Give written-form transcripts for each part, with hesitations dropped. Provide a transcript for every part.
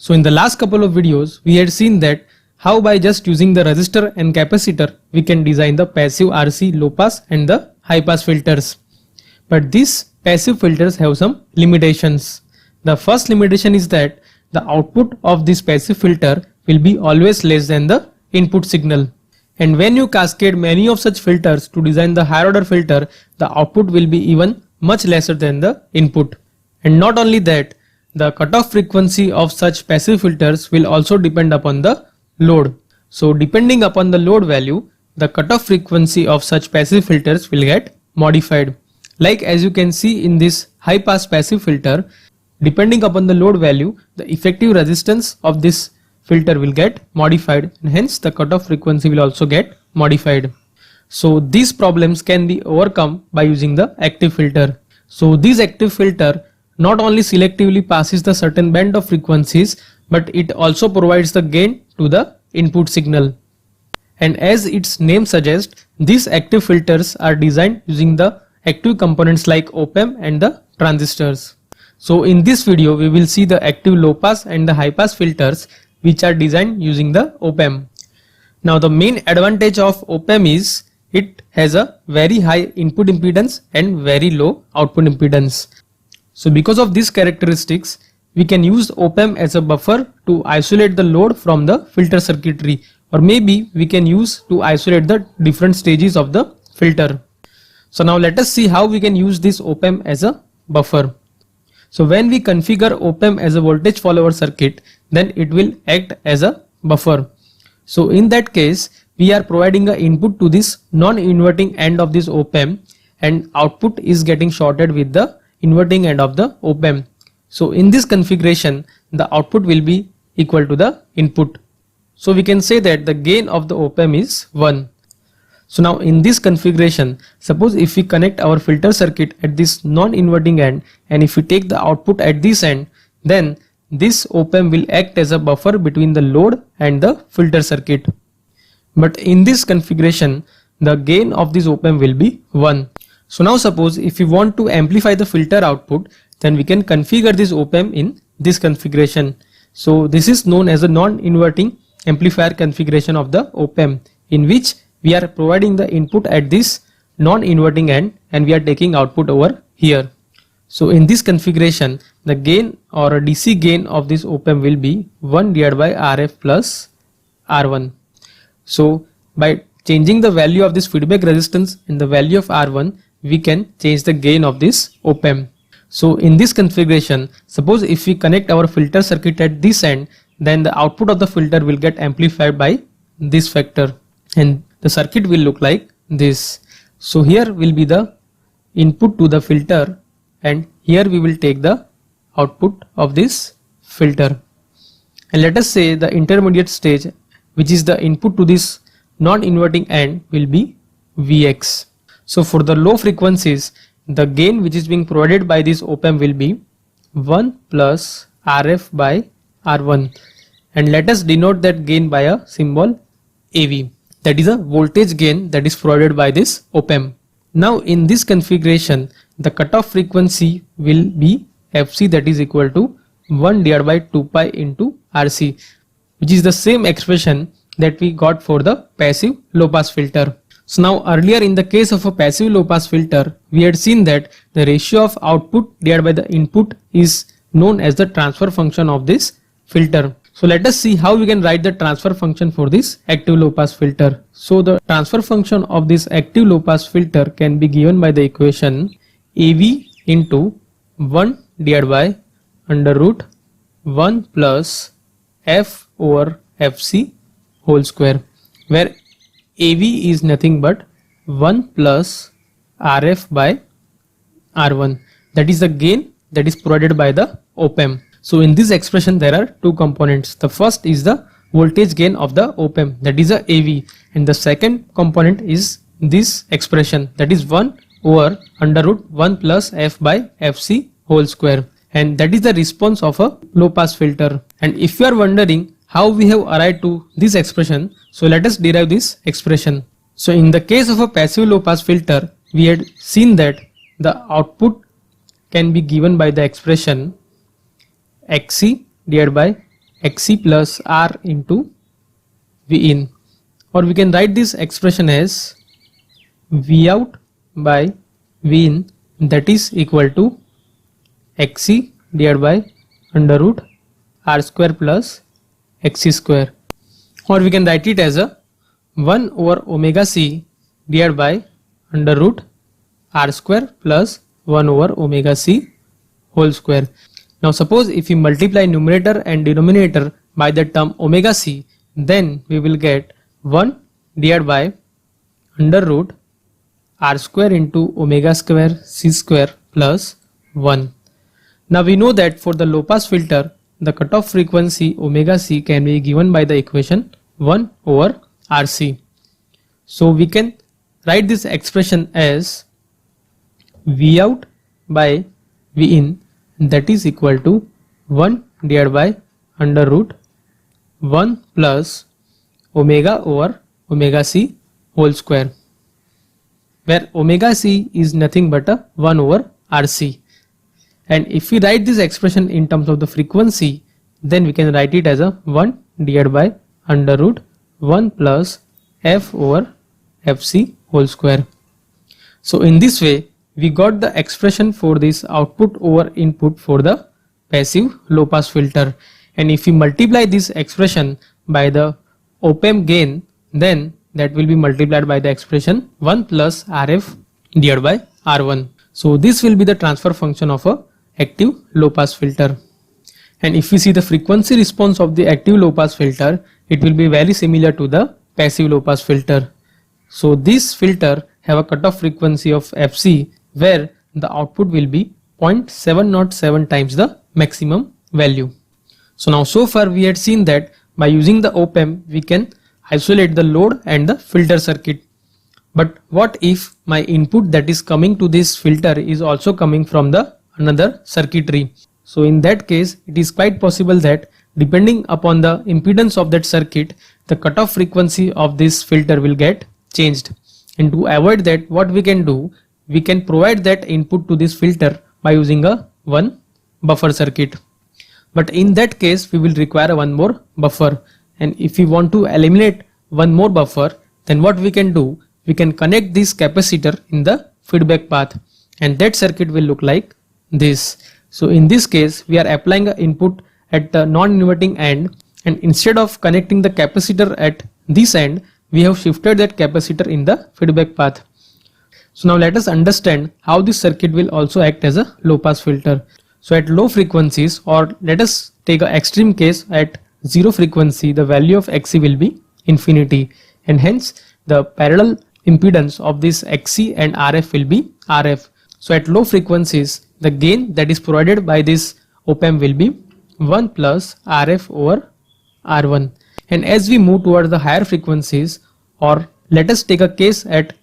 So in the last couple of videos, we had seen that how by just using the resistor and capacitor, we can design the passive RC low pass and the high pass filters. But these passive filters have some limitations. The first limitation is that the output of this passive filter will be always less than the input signal. And when you cascade many of such filters to design the higher order filter, the output will be even much lesser than the input. And not only that, the cutoff frequency of such passive filters will also depend upon the load. So depending upon the load value, the cutoff frequency of such passive filters will get modified. Like as you can see in this high pass passive filter, depending upon the load value, the effective resistance of this filter will get modified and hence the cutoff frequency will also get modified. So these problems can be overcome by using the active filter. So this active filter not only selectively passes the certain band of frequencies, but it also provides the gain to the input signal. And as its name suggests, these active filters are designed using the active components like op-amp and the transistors. So in this video, we will see the active low pass and the high pass filters which are designed using the op-amp. Now the main advantage of op-amp is it has a very high input impedance and very low output impedance. So because of these characteristics, we can use op-amp as a buffer to isolate the load from the filter circuitry, or maybe we can use to isolate the different stages of the filter. So now let us see how we can use this op-amp as a buffer. So when we configure op-amp as a voltage follower circuit, then it will act as a buffer. So in that case, we are providing an input to this non-inverting end of this op-amp and output is getting shorted with the inverting end of the op-amp. So in this configuration, the output will be equal to the input. So we can say that the gain of the op-amp is 1. So now in this configuration, suppose if we connect our filter circuit at this non-inverting end and if we take the output at this end, then this op-amp will act as a buffer between the load and the filter circuit. But in this configuration, the gain of this op-amp will be 1. So now suppose if we want to amplify the filter output, then we can configure this op-amp in this configuration. So this is known as a non-inverting amplifier configuration of the op-amp, in which we are providing the input at this non-inverting end and we are taking output over here. So in this configuration, the gain or a DC gain of this op-amp will be 1 divided by RF plus R1. So by changing the value of this feedback resistance and the value of R1, we can change the gain of this op-amp. So in this configuration, suppose if we connect our filter circuit at this end, then the output of the filter will get amplified by this factor and the circuit will look like this. So here will be the input to the filter and here we will take the output of this filter. And let us say the intermediate stage, which is the input to this non-inverting end, will be Vx. So for the low frequencies, the gain which is being provided by this op-amp will be 1 plus Rf by R1. And let us denote that gain by a symbol AV. That is a voltage gain that is provided by this op-amp. Now in this configuration, the cutoff frequency will be Fc, that is equal to 1 divided by 2 pi into Rc, which is the same expression that we got for the passive low pass filter. So now earlier in the case of a passive low pass filter, we had seen that the ratio of output divided by the input is known as the transfer function of this filter. So let us see how we can write the transfer function for this active low pass filter. So the transfer function of this active low pass filter can be given by the equation AV into 1 divided by under root 1 plus F over Fc whole square, where AV is nothing but 1 plus Rf by R1. That is the gain that is provided by the op-amp. So in this expression there are two components. The first is the voltage gain of the op-amp, that is a AV, and the second component is this expression, that is 1 over under root 1 plus F by Fc whole square, and that is the response of a low pass filter. And if you are wondering how we have arrived to this expression, so let us derive this expression. So in the case of a passive low pass filter, we had seen that the output can be given by the expression Xc divided by Xc plus R into V in, or we can write this expression as V out by V in, that is equal to Xc divided by under root R square plus Xc square, or we can write it as a 1 over omega c divided by under root R square plus 1 over omega c whole square. Now suppose if we multiply numerator and denominator by the term omega c, then we will get 1 divided by under root R square into omega square c square plus 1. Now we know that for the low pass filter, the cutoff frequency omega c can be given by the equation 1 over RC. So we can write this expression as V out by V in, that is equal to 1 divided by under root 1 plus omega over omega c whole square, where omega c is nothing but a 1 over RC. And if we write this expression in terms of the frequency, then we can write it as a 1 divided by under root 1 plus f over fc whole square. So in this way, we got the expression for this output over input for the passive low pass filter. And if we multiply this expression by the op-amp gain, then that will be multiplied by the expression 1 plus Rf divided by R1. So this will be the transfer function of a active low pass filter. And if we see the frequency response of the active low pass filter, it will be very similar to the passive low pass filter. So this filter have a cutoff frequency of Fc, where the output will be 0.707 times the maximum value. So now so far we had seen that by using the op-amp we can isolate the load and the filter circuit. But what if my input that is coming to this filter is also coming from the another circuitry? So in that case, it is quite possible that depending upon the impedance of that circuit, the cutoff frequency of this filter will get changed. And to avoid that, what we can do, we can provide that input to this filter by using a one buffer circuit. But in that case, we will require one more buffer. And if we want to eliminate one more buffer, then what we can do, we can connect this capacitor in the feedback path, and that circuit will look like this. So in this case, we are applying an input at the non-inverting end, and instead of connecting the capacitor at this end, we have shifted that capacitor in the feedback path. So now let us understand how this circuit will also act as a low pass filter. So at low frequencies, or let us take an extreme case, at zero frequency, the value of Xc will be infinity, and hence the parallel impedance of this Xc and Rf will be Rf. So at low frequencies, the gain that is provided by this op-amp will be 1 plus Rf over R1. And as we move towards the higher frequencies, or let us take a case at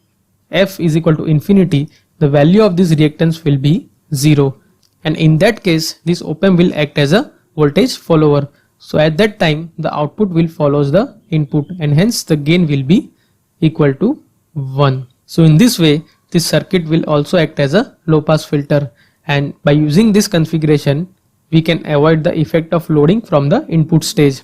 f is equal to infinity, the value of this reactance will be 0. And in that case, this op-amp will act as a voltage follower. So at that time, the output will follow the input, and hence the gain will be equal to 1. So in this way, this circuit will also act as a low pass filter, and by using this configuration, we can avoid the effect of loading from the input stage.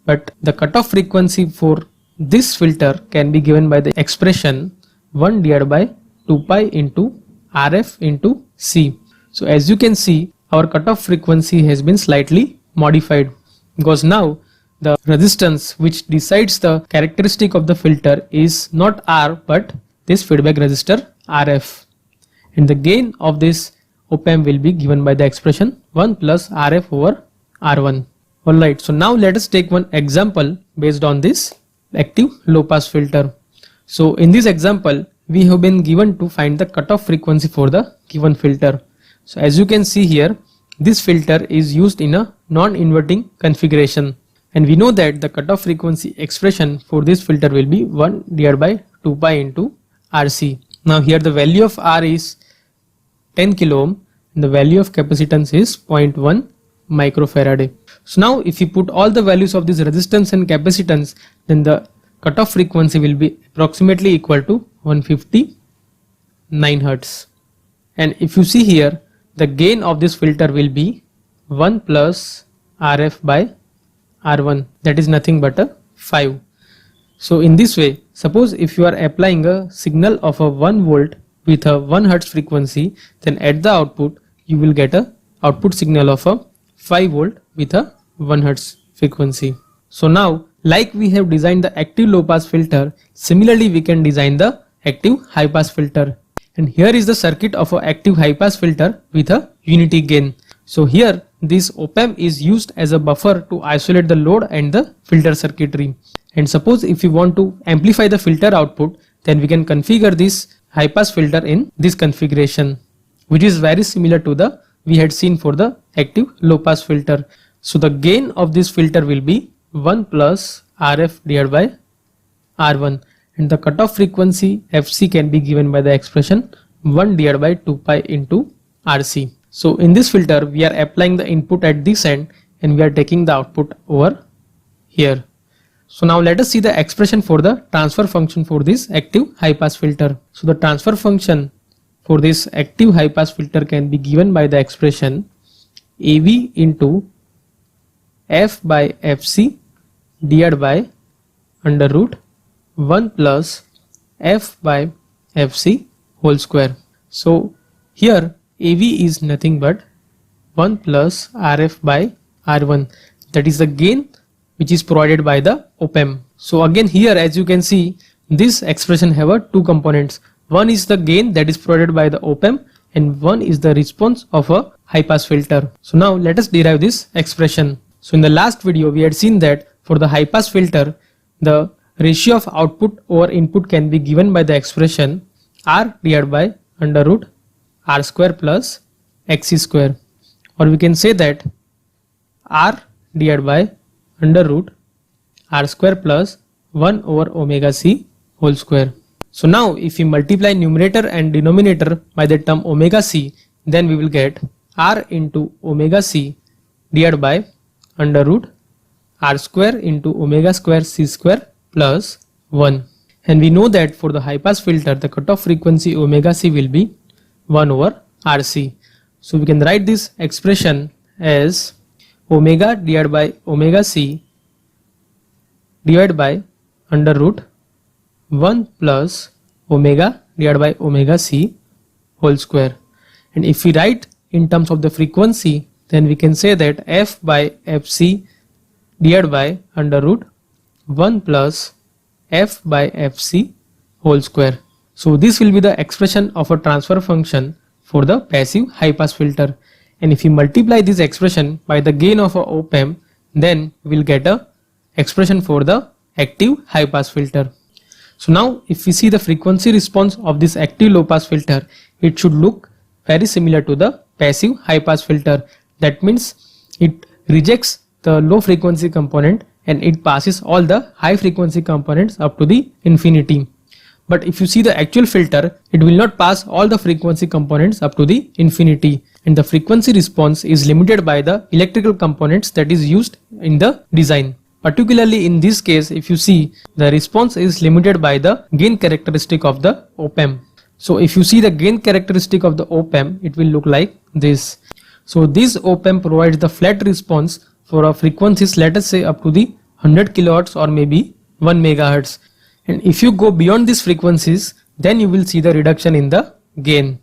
But the cutoff frequency for this filter can be given by the expression 1 divided by 2 pi into Rf into C. So as you can see, our cutoff frequency has been slightly modified, because now the resistance which decides the characteristic of the filter is not R but this feedback resistor Rf, and the gain of this op-amp will be given by the expression 1 plus Rf over R1. Alright, so now let us take one example based on this active low pass filter. So in this example, we have been given to find the cutoff frequency for the given filter. So as you can see here, this filter is used in a non-inverting configuration, and we know that the cutoff frequency expression for this filter will be 1 divided by 2 pi into RC. Now here the value of R is 10 kilo ohm and the value of capacitance is 0.1 microfarad. So now if you put all the values of this resistance and capacitance, then the cutoff frequency will be approximately equal to 159 Hz. And if you see here, the gain of this filter will be 1 plus Rf by R1, that is nothing but a 5. So in this way, suppose if you are applying a signal of a 1 volt with a 1 Hz frequency, then at the output you will get a output signal of a 5 volt with a 1 Hz frequency. So now, like we have designed the active low pass filter, similarly we can design the active high pass filter. And here is the circuit of an active high pass filter with a unity gain. So here this op-amp is used as a buffer to isolate the load and the filter circuitry. And suppose if you want to amplify the filter output, then we can configure this high pass filter in this configuration, which is very similar to the we had seen for the active low pass filter. So the gain of this filter will be 1 plus RF divided by R1, and the cutoff frequency FC can be given by the expression 1 divided by 2 pi into RC. So in this filter we are applying the input at this end and we are taking the output over here. So now let us see the expression for the transfer function for this active high pass filter. So the transfer function for this active high pass filter can be given by the expression AV into F by FC divided by under root 1 plus F by FC whole square. So here AV is nothing but 1 plus RF by R1, that is the gain which is provided by the op-amp. So again here, as you can see, this expression have a two components. One is the gain that is provided by the op-amp and one is the response of a high pass filter. So now let us derive this expression. So in the last video we had seen that for the high pass filter, the ratio of output over input can be given by the expression R divided by under root R square plus XC square, or we can say that R divided by under root R square plus 1 over omega C whole square. So now if we multiply numerator and denominator by the term omega C, then we will get R into omega C divided by under root R square into omega square C square plus 1. And we know that for the high pass filter the cutoff frequency omega C will be 1 over RC. So we can write this expression as omega divided by omega C divided by under root 1 plus omega divided by omega C whole square. And if we write in terms of the frequency, then we can say that F by FC divided by under root 1 plus F by FC whole square. So this will be the expression of a transfer function for the passive high pass filter. And if you multiply this expression by the gain of a op-amp, then we will get a expression for the active high pass filter. So now if we see the frequency response of this active low pass filter, it should look very similar to the passive high pass filter. That means it rejects the low frequency component and it passes all the high frequency components up to the infinity. But if you see the actual filter, it will not pass all the frequency components up to the infinity, and the frequency response is limited by the electrical components that is used in the design. Particularly in this case, if you see, the response is limited by the gain characteristic of the op-amp. So if you see the gain characteristic of the op-amp, it will look like this. So this op-amp provides the flat response for a frequencies, let us say up to the 100 kilohertz or maybe 1 megahertz. And if you go beyond these frequencies, then you will see the reduction in the gain.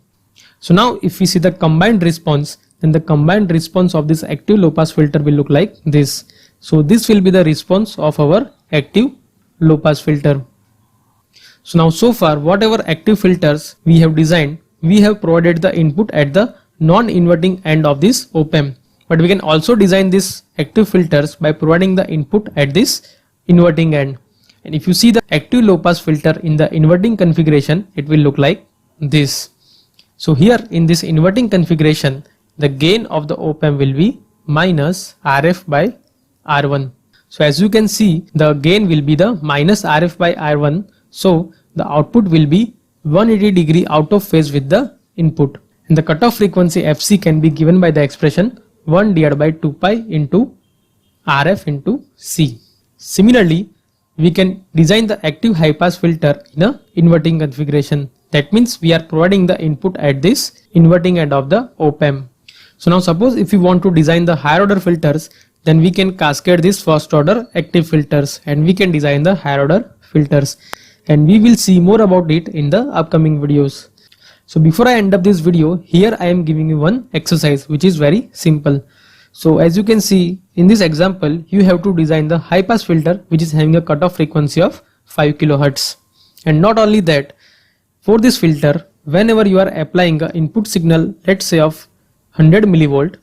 So now if we see the combined response, then the combined response of this active low pass filter will look like this. So this will be the response of our active low pass filter. So now so far whatever active filters we have designed, we have provided the input at the non-inverting end of this op-amp. But we can also design these active filters by providing the input at this inverting end. And if you see the active low pass filter in the inverting configuration, it will look like this. So here in this inverting configuration, the gain of the op-amp will be minus RF by R1. So as you can see, the gain will be the minus RF by R1. So the output will be 180 degree out of phase with the input. And the cutoff frequency FC can be given by the expression 1 divided by 2 pi into RF into C. Similarly, we can design the active high pass filter in a inverting configuration. That means we are providing the input at this inverting end of the op-amp. So now suppose if you want to design the higher order filters, then we can cascade this first order active filters and we can design the higher order filters, and we will see more about it in the upcoming videos. So before I end up this video, here I am giving you one exercise which is very simple. So as you can see in this example, you have to design the high pass filter which is having a cutoff frequency of 5 kHz. And not only that, for this filter, whenever you are applying an input signal, let's say of 100 millivolt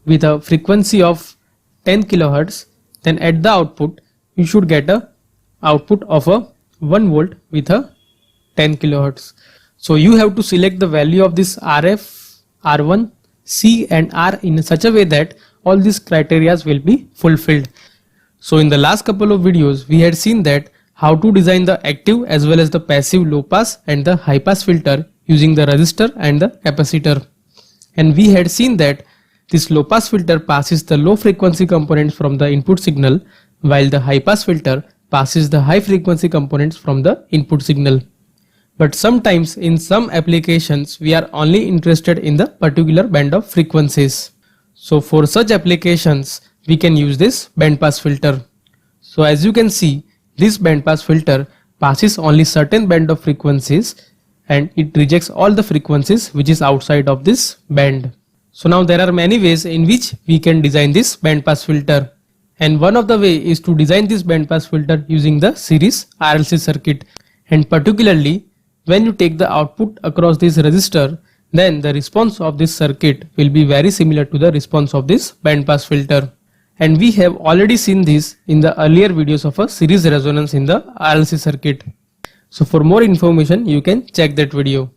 with a frequency of 10 kHz, then at the output you should get a output of a 1 volt with a 10 kHz. So you have to select the value of this RF, R1, C and R in such a way that all these criteria will be fulfilled. So in the last couple of videos, we had seen that how to design the active as well as the passive low pass and the high pass filter using the resistor and the capacitor. And we had seen that this low pass filter passes the low frequency components from the input signal, while the high pass filter passes the high frequency components from the input signal. But sometimes in some applications we are only interested in the particular band of frequencies. So for such applications we can use this band pass filter. So as you can see, this band pass filter passes only certain band of frequencies and it rejects all the frequencies which is outside of this band. So now there are many ways in which we can design this band pass filter, and one of the way is to design this band pass filter using the series RLC circuit, and particularly when you take the output across this resistor, then the response of this circuit will be very similar to the response of this band pass filter. And we have already seen this in the earlier videos of a series resonance in the RLC circuit. So for more information you can check that video.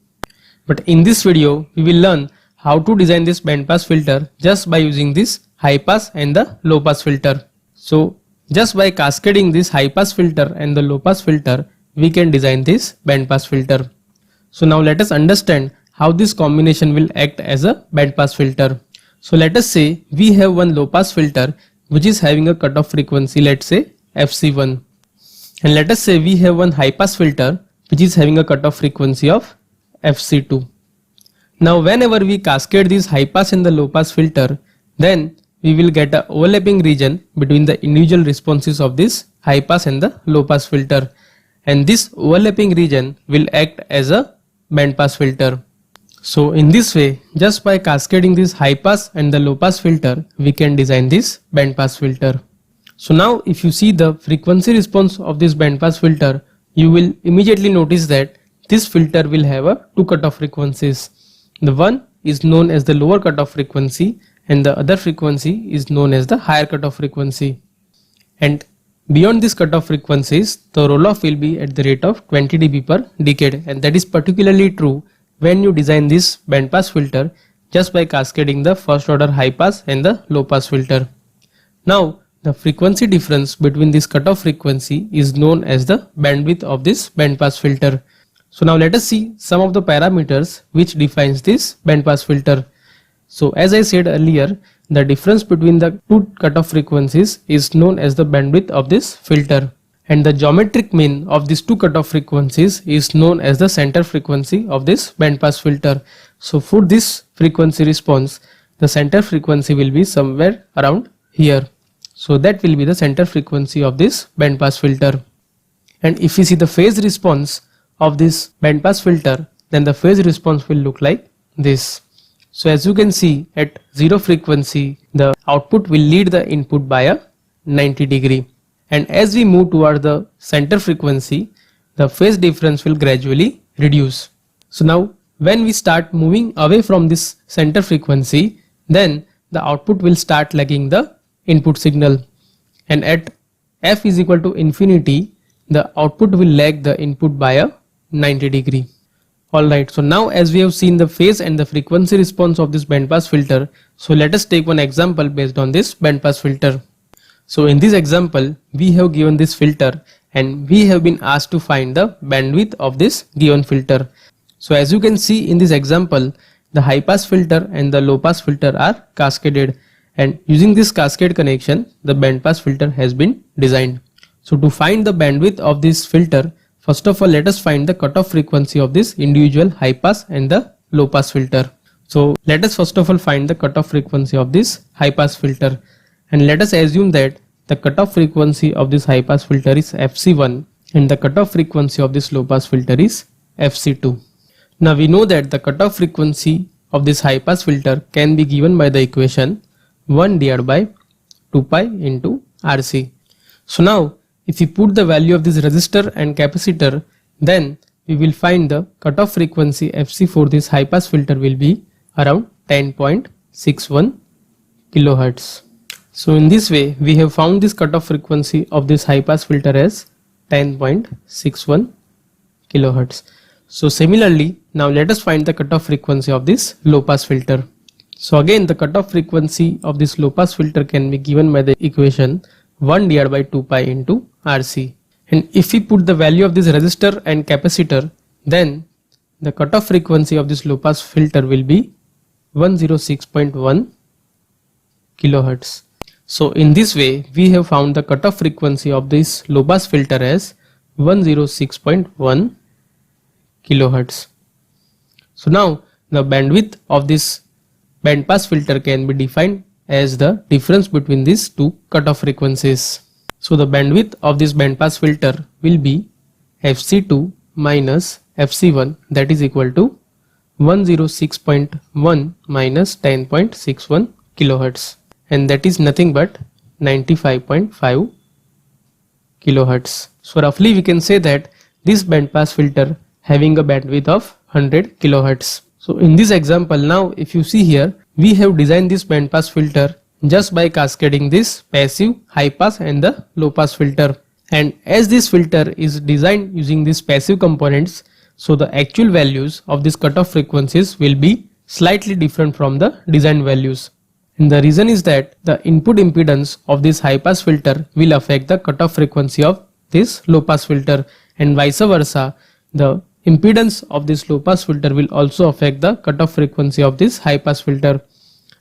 But in this video we will learn how to design this band pass filter just by using this high pass and the low pass filter. So just by cascading this high pass filter and the low pass filter, we can design this band pass filter. So now let us understand how this combination will act as a band pass filter. So let us say we have one low pass filter which is having a cutoff frequency, let's say FC1, and let us say we have one high pass filter which is having a cutoff frequency of FC2. Now whenever we cascade this high pass and the low pass filter, then we will get an overlapping region between the individual responses of this high pass and the low pass filter, and this overlapping region will act as a band pass filter. So in this way, just by cascading this high pass and the low pass filter, we can design this band pass filter. So now if you see the frequency response of this band pass filter, you will immediately notice that this filter will have a two cutoff frequencies. The one is known as the lower cutoff frequency and the other frequency is known as the higher cutoff frequency. And beyond this cutoff frequencies, the roll-off will be at the rate of 20 dB per decade, and that is particularly true when you design this band pass filter just by cascading the first order high pass and the low pass filter. Now the frequency difference between this cutoff frequency is known as the bandwidth of this band pass filter. So now let us see some of the parameters which defines this band pass filter. So as I said earlier, the difference between the two cutoff frequencies is known as the bandwidth of this filter, and the geometric mean of these two cutoff frequencies is known as the center frequency of this band pass filter. So for this frequency response, the center frequency will be somewhere around here. So that will be the center frequency of this band pass filter. And if we see the phase response of this band pass filter, then the phase response will look like this. So as you can see, at zero frequency, the output will lead the input by a 90 degree. And as we move toward the center frequency, the phase difference will gradually reduce. So now when we start moving away from this center frequency, then the output will start lagging the input signal. And at f is equal to infinity, the output will lag the input by a 90 degree. Alright, so now as we have seen the phase and the frequency response of this band pass filter, so let us take one example based on this band pass filter. So in this example, we have given this filter and we have been asked to find the bandwidth of this given filter. So as you can see in this example, the high pass filter and the low pass filter are cascaded, and using this cascade connection, the band pass filter has been designed. So to find the bandwidth of this filter, first of all let us find the cutoff frequency of this individual high pass and the low pass filter. So let us first of all find the cutoff frequency of this high pass filter. and let us assume that the cutoff frequency of this high pass filter is FC1 and the cutoff frequency of this low pass filter is FC2. Now we know that the cutoff frequency of this high pass filter can be given by the equation 1 divided by 2 pi into RC. So now if we put the value of this resistor and capacitor, then we will find the cutoff frequency FC for this high pass filter will be around 10.61 kilohertz. So in this way we have found this cutoff frequency of this high pass filter as 10.61 kilohertz. So similarly, now let us find the cutoff frequency of this low pass filter. So again, the cutoff frequency of this low pass filter can be given by the equation 1 divided by 2 pi into RC. And if we put the value of this resistor and capacitor, then the cutoff frequency of this low pass filter will be 106.1 kilohertz. So in this way we have found the cutoff frequency of this low pass filter as 106.1 kilohertz. So now the bandwidth of this band pass filter can be defined as the difference between these two cutoff frequencies. So the bandwidth of this band pass filter will be FC2 minus FC1, that is equal to 106.1 minus 10.61 kilohertz, and that is nothing but 95.5 kilohertz. So roughly we can say that this band pass filter having a bandwidth of 100 kilohertz. So in this example, now if you see here, we have designed this band pass filter just by cascading this passive high pass and the low pass filter. And as this filter is designed using these passive components, so the actual values of these cutoff frequencies will be slightly different from the design values. And the reason is that the input impedance of this high pass filter will affect the cutoff frequency of this low pass filter, and vice versa, the impedance of this low pass filter will also affect the cutoff frequency of this high pass filter.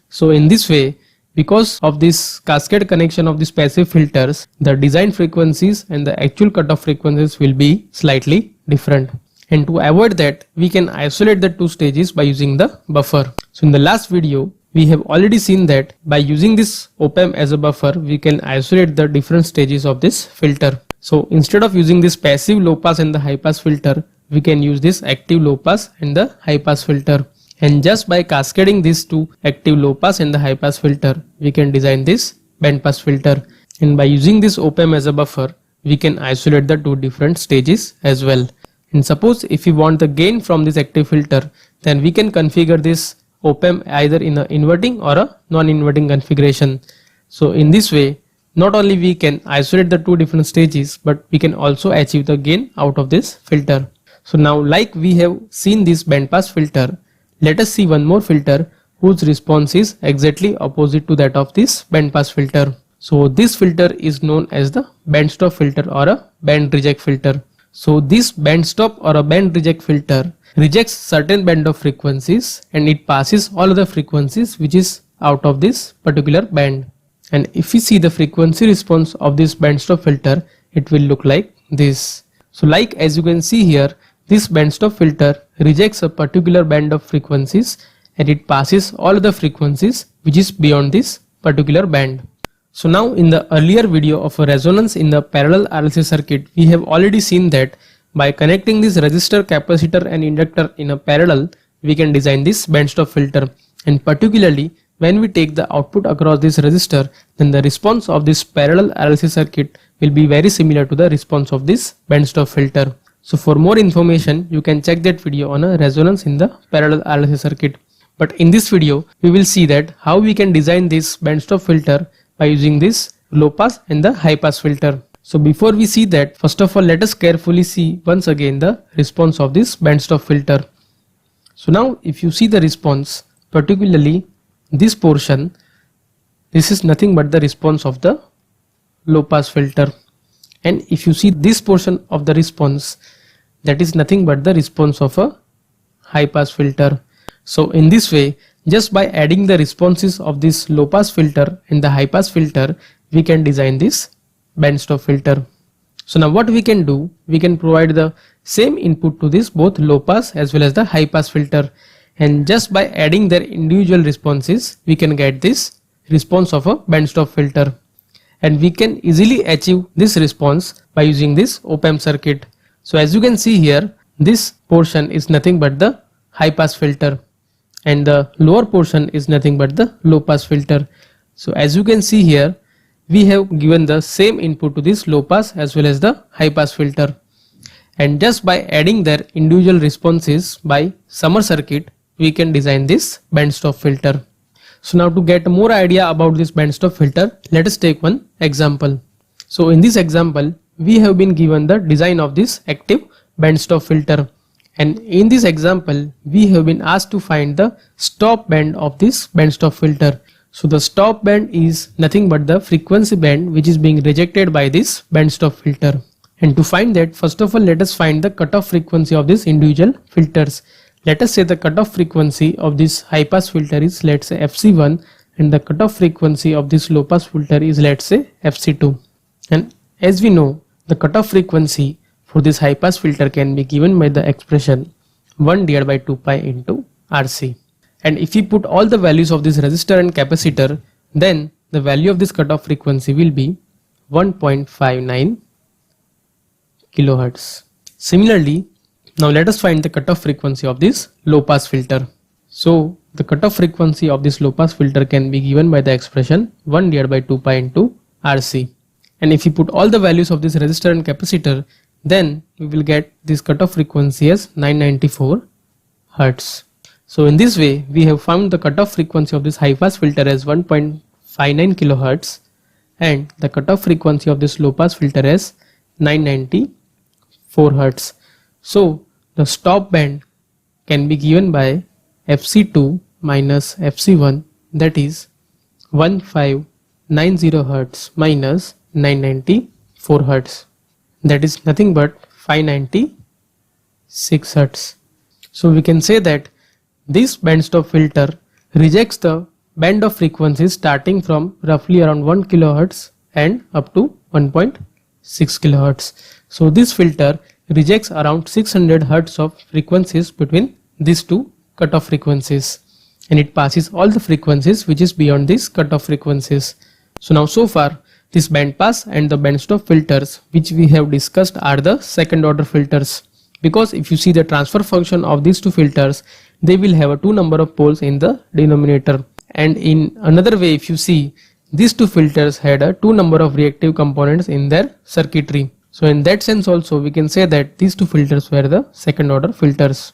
So in this way, because of this cascade connection of these passive filters, the design frequencies and the actual cutoff frequencies will be slightly different. And to avoid that, we can isolate the two stages by using the buffer. So in the last video, we have already seen that by using this op-amp as a buffer, we can isolate the different stages of this filter. So instead of using this passive low pass and the high pass filter, we can use this active low pass and the high pass filter. And just by cascading these two, active low pass and the high pass filter, we can design this band pass filter. And by using this op-amp as a buffer, we can isolate the two different stages as well. And suppose if we want the gain from this active filter, then we can configure this op-amp either in an inverting or a non-inverting configuration. So in this way, not only we can isolate the two different stages, but we can also achieve the gain out of this filter. So now, like we have seen this band pass filter, let us see one more filter whose response is exactly opposite to that of this band pass filter. So this filter is known as the band stop filter or a band reject filter. So this band stop or a band reject filter rejects certain band of frequencies and it passes all other frequencies which is out of this particular band. And if we see the frequency response of this band stop filter, it will look like this. So like as you can see here, this band stop filter rejects a particular band of frequencies and it passes all the frequencies which is beyond this particular band. So now in the earlier video of a resonance in the parallel RLC circuit, we have already seen that by connecting this resistor, capacitor and inductor in a parallel, we can design this band stop filter. And particularly when we take the output across this resistor, then the response of this parallel RLC circuit will be very similar to the response of this band stop filter. So for more information, you can check that video on a resonance in the parallel RLC circuit. But in this video, we will see that how we can design this band stop filter by using this low pass and the high pass filter. So before we see that, first of all, let us carefully see once again the response of this band stop filter. So now if you see the response, particularly this portion, this is nothing but the response of the low pass filter. And if you see this portion of the response, that is nothing but the response of a high pass filter. So in this way, just by adding the responses of this low pass filter and the high pass filter, we can design this band stop filter. So now what we can do, we can provide the same input to this both low pass as well as the high pass filter, and just by adding their individual responses, we can get this response of a bandstop filter. And we can easily achieve this response by using this op-amp circuit. So as you can see here, this portion is nothing but the high pass filter and the lower portion is nothing but the low pass filter. So as you can see here, we have given the same input to this low pass as well as the high pass filter, and just by adding their individual responses by summer circuit, we can design this bandstop filter. So now to get more idea about this bandstop filter, let us take one example. So in this example, we have been given the design of this active bandstop filter, and in this example we have been asked to find the stop band of this bandstop filter. So the stop band is nothing but the frequency band which is being rejected by this bandstop filter. And to find that, first of all, let us find the cutoff frequency of these individual filters. Let us say the cutoff frequency of this high pass filter is, let's say, FC1, and the cutoff frequency of this low pass filter is, let's say, FC2. And as we know, the cutoff frequency for this high pass filter can be given by the expression 1 divided by 2 pi into RC. And if we put all the values of this resistor and capacitor, then the value of this cutoff frequency will be 1.59 kilohertz. Similarly, now let us find the cutoff frequency of this low pass filter. So the cutoff frequency of this low pass filter can be given by the expression 1 divided by 2 pi into RC. And if you put all the values of this resistor and capacitor, then we will get this cutoff frequency as 994 Hertz. So in this way, we have found the cutoff frequency of this high pass filter as 1.59 kilohertz and the cutoff frequency of this low pass filter as 994 Hertz. So the stop band can be given by FC2 minus FC1, that is 1590 Hertz minus 994 Hertz, that is nothing but 596 Hertz. So we can say that this bandstop filter rejects the band of frequencies starting from roughly around 1 kilohertz and up to 1.6 kilohertz. So this filter rejects around 600 hertz of frequencies between these two cutoff frequencies, and it passes all the frequencies which is beyond these cutoff frequencies. So now so far this band pass and the bandstop filters which we have discussed are the second order filters, because if you see the transfer function of these two filters, they will have a 2 number of poles in the denominator, and in another way if you see, these two filters had a 2 number of reactive components in their circuitry. So in that sense also we can say that these two filters were the second order filters.